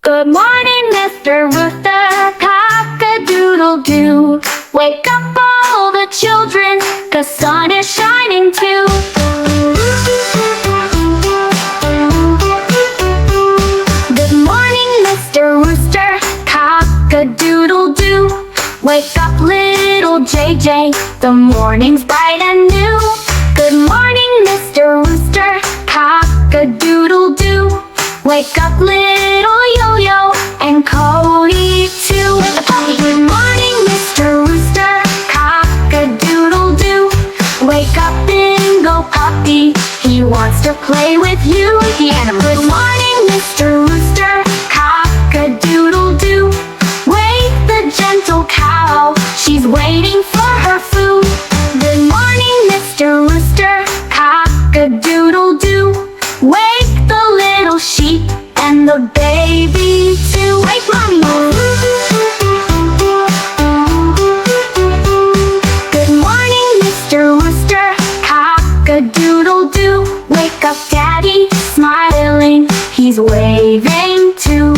Good morning, Mr. Rooster, cock-a-doodle-doo. Wake up all the children, 'cause sun is shining too. Good morning, Mr. Rooster, cock-a-doodle-doo. Wake up, little JJ, the morning's bright and new. Good morning, Mr. Rooster, cock-a-doodle-doo. Wake up, little Yo-Yo, and Cody too. Good morning, Mr. Rooster, cock-a-doodle-doo. Wake up, Bingo Puppy, he wants to play with you. Good morning, Mr. Rooster, cock-a-doodle-doo. Wake the gentle cow, she's waiting for her food. Good morning, Mr. Rooster, cock-a-doodle-doo. Wake the little sheep and the baby too. Wake mommy. Good morning, Mr. Rooster, cock-a-doodle-doo. Wake up, Daddy, smiling, he's waving too.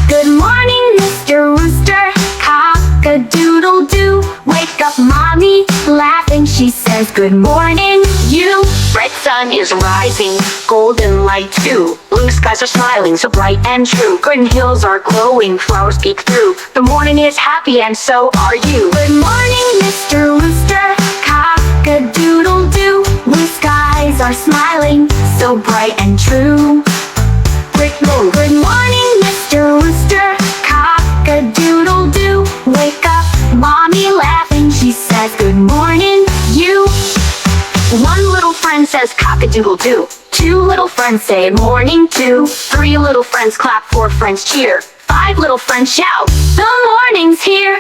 Good morning, Mr. Rooster, cock-a-doodle-doo. Wake up, Mommy, laughing, she says, good morning, you. Red sun is rising, golden light too. Blue skies are smiling, so bright and true. Green hills are glowing, flowers peek through. The morning is happy and so are you. Good morning, Mr. Rooster, cock-a-doodle-doo. Blue skies are smiling, so bright and true. Good morning, Mr. Rooster, cock-a-doodle-doo. Wake up, Mommy, laughing, she says, good morning, you. One little friend says cock-a-doodle-doo. Two little friends say morning too. Three little friends clap, four friends cheer. Five little friends shout, the morning's here.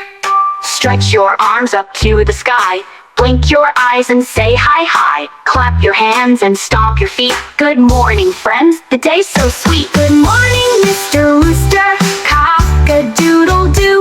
Stretch your arms up to the sky. Blink your eyes and say hi hi. Clap your hands and stomp your feet. Good morning, friends, the day's so sweet. Good morning, Mr. Rooster, cock-a-doodle-doo.